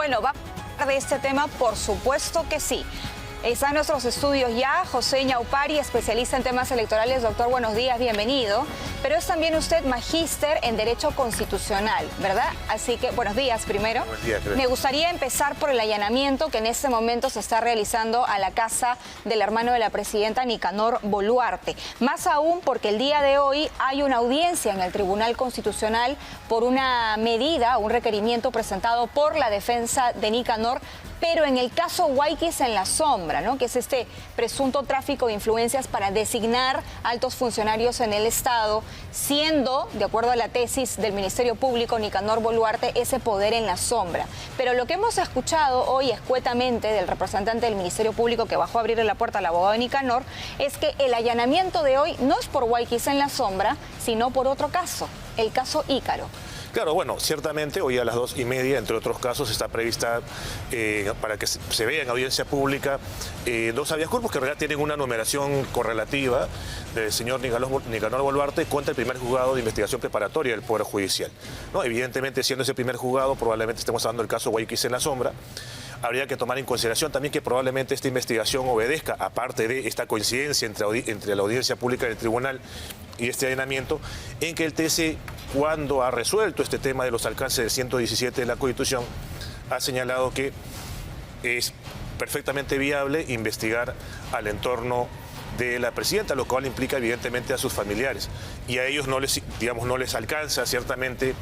Bueno, ¿va a hablar de este tema? Por supuesto que sí. Está en nuestros estudios ya José Ñaupari, especialista en temas electorales. Doctor, buenos días, bienvenido. Pero es también usted magíster en Derecho Constitucional, ¿verdad? Así que, buenos días primero. Buenos días, me gustaría empezar por el allanamiento que en este momento se está realizando a la casa del hermano de la presidenta, Nicanor Boluarte. Más aún porque el día de hoy hay una audiencia en el Tribunal Constitucional por una medida, un requerimiento presentado por la defensa de Nicanor, pero en el caso Guayquis en la sombra, ¿no? Que es este presunto tráfico de influencias para designar altos funcionarios en el Estado, siendo, de acuerdo a la tesis del Ministerio Público, Nicanor Boluarte, ese poder en la sombra. Pero lo que hemos escuchado hoy escuetamente del representante del Ministerio Público que bajó a abrirle la puerta al abogado de Nicanor es que el allanamiento de hoy no es por Guayquis en la sombra, sino por otro caso, el caso Ícaro. Claro, bueno, ciertamente hoy a las 2:30, entre otros casos, está prevista para que se vea en audiencia pública dos habeas corpus que en realidad tienen una numeración correlativa del señor Nicanor Boluarte contra el primer juzgado de investigación preparatoria del Poder Judicial, ¿no? Evidentemente, siendo ese primer juzgado, probablemente estemos hablando del caso Guayquis en la sombra. Habría que tomar en consideración también que probablemente esta investigación obedezca, aparte de esta coincidencia entre la audiencia pública del tribunal y este allanamiento, en que el TC, cuando ha resuelto este tema de los alcances del 117 de la Constitución, ha señalado que es perfectamente viable investigar al entorno de la presidenta, lo cual implica evidentemente a sus familiares. Y a ellos no les alcanza ciertamente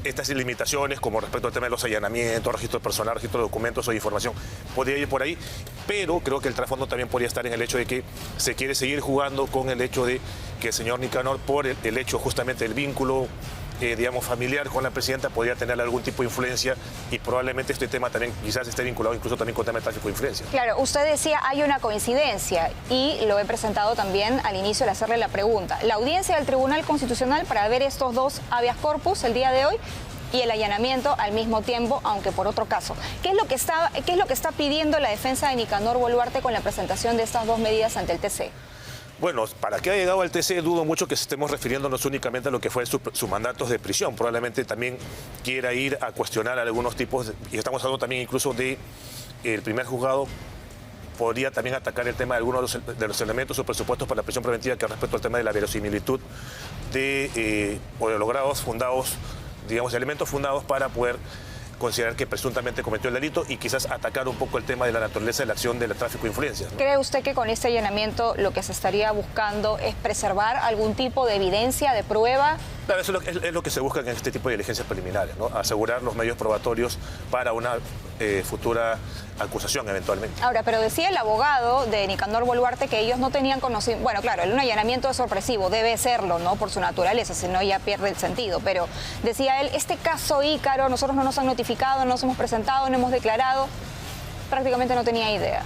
estas limitaciones, como respecto al tema de los allanamientos, registro personal, registro de documentos o información. Podría ir por ahí, pero creo que el trasfondo también podría estar en el hecho de que se quiere seguir jugando con el hecho de que el señor Nicanor, por el hecho justamente del vínculo familiar con la presidenta, podría tener algún tipo de influencia, y probablemente este tema también quizás esté vinculado incluso también con el tema de tráfico de influencia. Claro, usted decía hay una coincidencia y lo he presentado también al inicio al hacerle la pregunta. La audiencia del Tribunal Constitucional para ver estos dos habeas corpus el día de hoy y el allanamiento al mismo tiempo, aunque por otro caso. ¿Qué es lo que está pidiendo la defensa de Nicanor Boluarte con la presentación de estas dos medidas ante el TC? Bueno, para que haya llegado al TC, dudo mucho que estemos refiriéndonos únicamente a lo que fue sus mandatos de prisión. Probablemente también quiera ir a cuestionar algunos tipos, y estamos hablando también incluso de el primer juzgado, podría también atacar el tema de algunos de los elementos o presupuestos para la prisión preventiva que respecto al tema de la verosimilitud o de los grados fundados, elementos fundados para poder considerar que presuntamente cometió el delito y quizás atacar un poco el tema de la naturaleza de la acción del tráfico de influencias, ¿no? ¿Cree usted que con este allanamiento lo que se estaría buscando es preservar algún tipo de evidencia, de prueba? Claro, eso es lo que se busca en este tipo de diligencias preliminares, ¿no? Asegurar los medios probatorios para una futura acusación eventualmente. Ahora, pero decía el abogado de Nicanor Boluarte que ellos no tenían conocimiento. Bueno, claro, un allanamiento es sorpresivo, debe serlo, ¿no? Por su naturaleza, si no ya pierde el sentido. Pero decía él, este caso Ícaro, nosotros no nos han notificado, no nos hemos presentado, no hemos declarado. Prácticamente no tenía idea.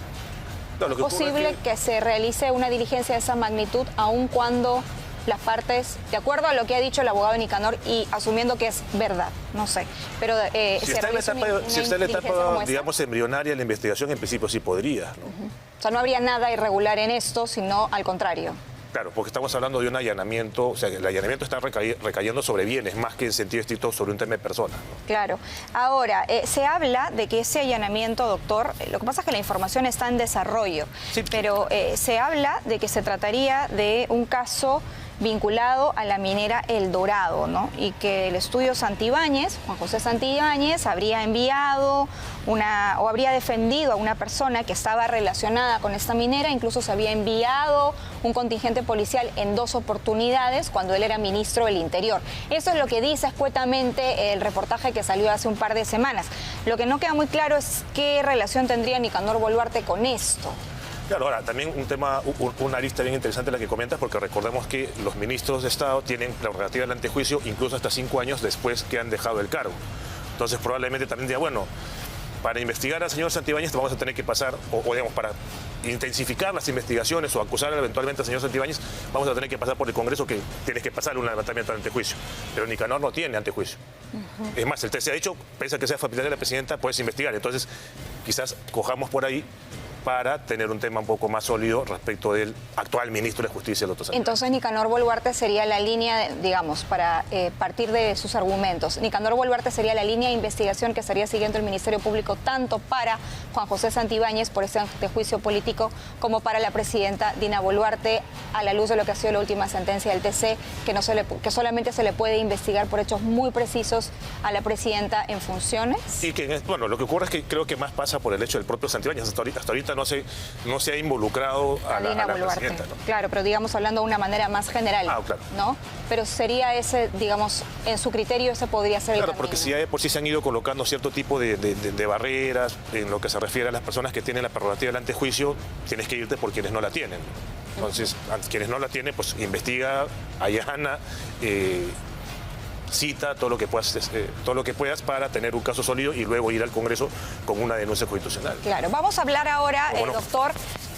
No, ¿Es posible que se realice una diligencia de esa magnitud aun cuando las partes, de acuerdo a lo que ha dicho el abogado de Nicanor y asumiendo que es verdad, no sé, pero si está en la etapa, digamos, embrionaria de la investigación, en principio sí podría, ¿no? O sea, no habría nada irregular en esto, sino al contrario. Claro, porque estamos hablando de un allanamiento, o sea, el allanamiento está recayendo sobre bienes, más que en sentido estricto sobre un tema de personas, ¿no? Claro. Ahora, se habla de que ese allanamiento, doctor, lo que pasa es que la información está en desarrollo, sí, pero se habla de que se trataría de un caso vinculado a la minera El Dorado, ¿no? Y que el estudio Santibáñez, Juan José Santibáñez, habría enviado o habría defendido a una persona que estaba relacionada con esta minera, incluso se había enviado un contingente policial en 2 oportunidades cuando él era ministro del Interior. Eso es lo que dice escuetamente el reportaje que salió hace un par de semanas. Lo que no queda muy claro es qué relación tendría Nicanor Boluarte con esto. Claro, ahora, también una arista bien interesante la que comentas, porque recordemos que los ministros de Estado tienen prerrogativa del antejuicio incluso hasta 5 años después que han dejado el cargo. Entonces, probablemente también diga, bueno, para investigar al señor Santibáñez vamos a tener que pasar, digamos, para intensificar las investigaciones o acusar eventualmente al señor Santibáñez, vamos a tener que pasar por el Congreso, que tienes que pasar un levantamiento de antejuicio. Pero Nicanor no tiene antejuicio. Es más, el TC ha dicho, pese a que sea familiar de la presidenta, puedes investigar. Entonces, quizás cojamos por ahí para tener un tema un poco más sólido respecto del actual ministro de Justicia, el doctor Santibáñez. Entonces, Nicanor Boluarte sería la línea, digamos, para partir de sus argumentos. Nicanor Boluarte sería la línea de investigación que estaría siguiendo el Ministerio Público tanto para Juan José Santibáñez por ese juicio político como para la presidenta Dina Boluarte, a la luz de lo que ha sido la última sentencia del TC, que solamente se le puede investigar por hechos muy precisos a la presidenta en funciones. Y que, bueno, lo que ocurre es que creo que más pasa por el hecho del propio Santibáñez. Hasta ahorita no se ha involucrado a la presidenta, ¿no? Claro, pero digamos hablando de una manera más general, claro, ¿no? Pero sería ese, digamos, en su criterio ese podría ser el camino. Porque si ya de por sí se han ido colocando cierto tipo de barreras en lo que se refiere a las personas que tienen la prerrogativa del antejuicio, tienes que irte por quienes no la tienen. Entonces, quienes no la tienen, pues investiga, allana, cita todo lo que puedas para tener un caso sólido y luego ir al Congreso con una denuncia constitucional. Claro, vamos a hablar ahora, doctor,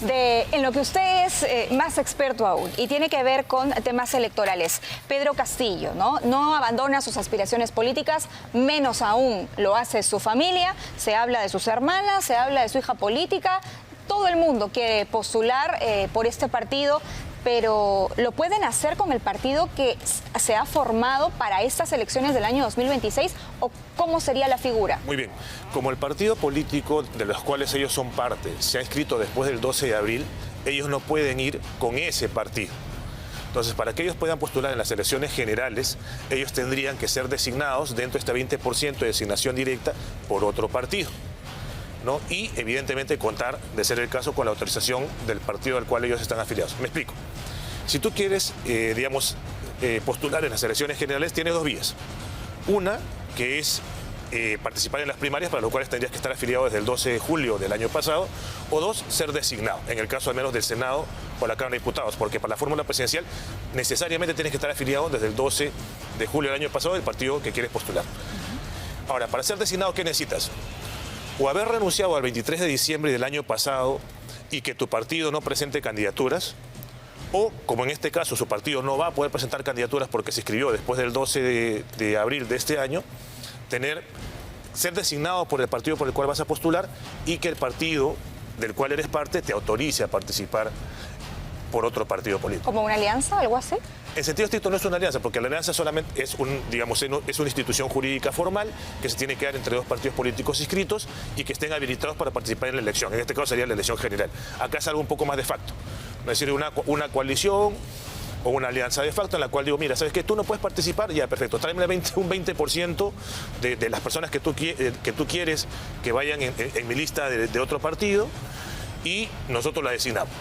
en lo que usted es más experto aún y tiene que ver con temas electorales. Pedro Castillo, no abandona sus aspiraciones políticas, menos aún lo hace su familia, se habla de sus hermanas, se habla de su hija política, todo el mundo quiere postular por este partido. Pero ¿lo pueden hacer con el partido que se ha formado para estas elecciones del año 2026 o cómo sería la figura? Muy bien. Como el partido político de los cuales ellos son parte se ha inscrito después del 12 de abril, ellos no pueden ir con ese partido. Entonces, para que ellos puedan postular en las elecciones generales, ellos tendrían que ser designados dentro de este 20% de designación directa por otro partido, ¿no? Y evidentemente contar, de ser el caso, con la autorización del partido al cual ellos están afiliados. Me explico. Si tú quieres, postular en las elecciones generales, tienes dos vías. Una, que es participar en las primarias, para lo cual tendrías que estar afiliado desde el 12 de julio del año pasado, o dos, ser designado, en el caso al menos del Senado o la Cámara de Diputados, porque para la fórmula presidencial necesariamente tienes que estar afiliado desde el 12 de julio del año pasado del partido que quieres postular. Ahora, para ser designado, ¿qué necesitas? O haber renunciado al 23 de diciembre del año pasado y que tu partido no presente candidaturas, o, como en este caso, su partido no va a poder presentar candidaturas porque se inscribió después del 12 de abril de este año, ser designado por el partido por el cual vas a postular y que el partido del cual eres parte te autorice a participar por otro partido político. ¿Como una alianza, algo así? En sentido estricto no es una alianza, porque la alianza solamente es es una institución jurídica formal que se tiene que dar entre dos partidos políticos inscritos y que estén habilitados para participar en la elección. En este caso sería la elección general. Acá es algo un poco más de facto. Es decir, una coalición o una alianza de facto en la cual digo, mira, ¿sabes qué? Tú no puedes participar, ya, perfecto, tráeme un 20% de las personas que tú quieres que vayan en mi lista de otro partido y nosotros la designamos.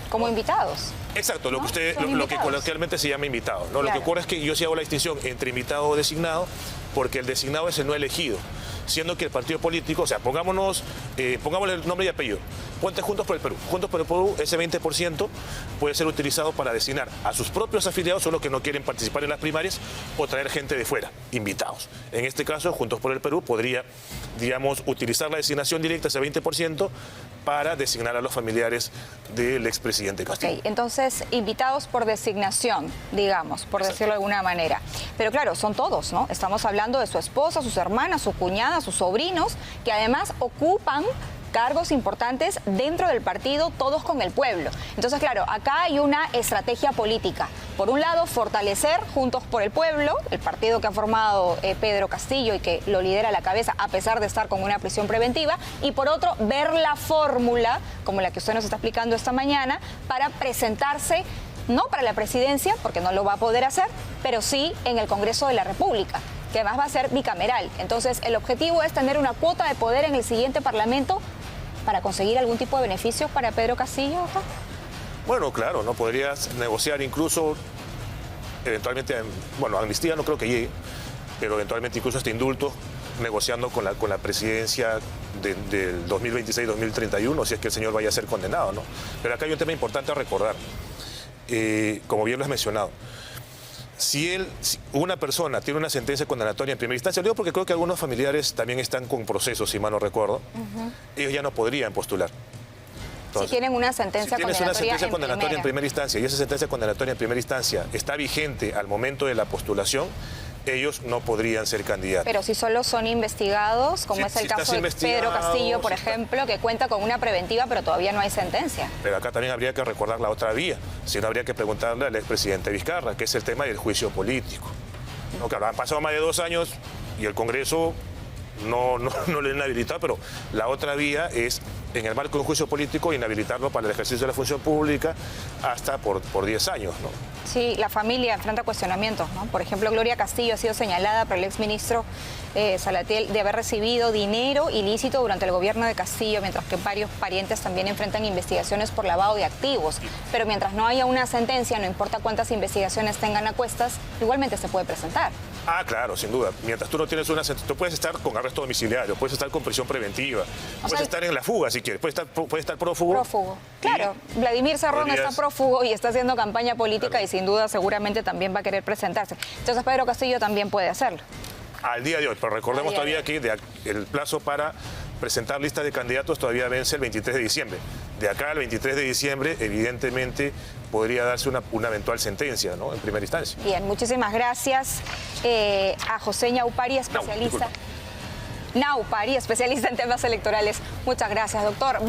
Como invitados. Exacto, ¿no? lo que coloquialmente se llama invitado, ¿no? Claro. Lo que ocurre es que yo sí hago la distinción entre invitado o designado, porque el designado es el no elegido, siendo que el partido político, o sea, pongámosle el nombre y apellido, ponte Juntos por el Perú. Juntos por el Perú, ese 20% puede ser utilizado para designar a sus propios afiliados, solo que no quieren participar en las primarias, o traer gente de fuera, invitados. En este caso, Juntos por el Perú podría, utilizar la designación directa, ese 20%, para designar a los familiares del expresidente Castillo. Ok, entonces, invitados por designación, digamos, por decirlo de alguna manera. Pero claro, son todos, ¿no? Estamos hablando de su esposa, sus hermanas, su cuñada, sus sobrinos, que además ocupan cargos importantes dentro del partido, todos con el pueblo. Entonces, claro, acá hay una estrategia política. Por un lado, fortalecer Juntos por el Pueblo, el partido que ha formado Pedro Castillo y que lo lidera a la cabeza a pesar de estar con una prisión preventiva. Y por otro, ver la fórmula, como la que usted nos está explicando esta mañana, para presentarse, no para la presidencia, porque no lo va a poder hacer, pero sí en el Congreso de la República, que además va a ser bicameral. Entonces, el objetivo es tener una cuota de poder en el siguiente Parlamento para conseguir algún tipo de beneficios para Pedro Castillo. Bueno, claro, no podrías negociar incluso, eventualmente, amnistía no creo que llegue, pero eventualmente incluso este indulto, negociando con la presidencia del 2026-2031, si es que el señor vaya a ser condenado, ¿no? Pero acá hay un tema importante a recordar, como bien lo has mencionado. Si una persona tiene una sentencia condenatoria en primera instancia, lo digo porque creo que algunos familiares también están con procesos, si mal no recuerdo, ellos ya no podrían postular. Entonces, si tienen una sentencia condenatoria en primera instancia y esa sentencia condenatoria en primera instancia está vigente al momento de la postulación, ellos no podrían ser candidatos. Pero si solo son investigados, como es el caso de Pedro Castillo, por ejemplo, que cuenta con una preventiva, pero todavía no hay sentencia. Pero acá también habría que recordar la otra vía. Si no, habría que preguntarle al expresidente Vizcarra, que es el tema del juicio político. No, claro, han pasado más de 2 años y el Congreso no lo han habilitado, pero la otra vía es, en el marco de un juicio político, inhabilitarlo para el ejercicio de la función pública hasta por 10 años, ¿no? Sí, la familia enfrenta cuestionamientos, ¿no? Por ejemplo, Gloria Castillo ha sido señalada por el exministro Salatiel de haber recibido dinero ilícito durante el gobierno de Castillo, mientras que varios parientes también enfrentan investigaciones por lavado de activos. Pero mientras no haya una sentencia, no importa cuántas investigaciones tengan a cuestas, igualmente se puede presentar. Ah, claro, sin duda. Mientras tú no tienes una sentencia, tú puedes estar con arresto domiciliario, puedes estar con prisión preventiva, puedes estar en la fuga si quieres, puedes estar prófugo. Prófugo. Claro, Vladimir Cerrón está prófugo y está haciendo campaña política, claro, y sin duda seguramente también va a querer presentarse. Entonces Pedro Castillo también puede hacerlo. Al día de hoy, pero recordemos todavía que el plazo para presentar listas de candidatos todavía vence el 23 de diciembre. De acá al 23 de diciembre, evidentemente, podría darse una eventual sentencia, ¿no?, en primera instancia. Bien, muchísimas gracias a José Naupari, especialista. Naupari, especialista en temas electorales. Muchas gracias, doctor.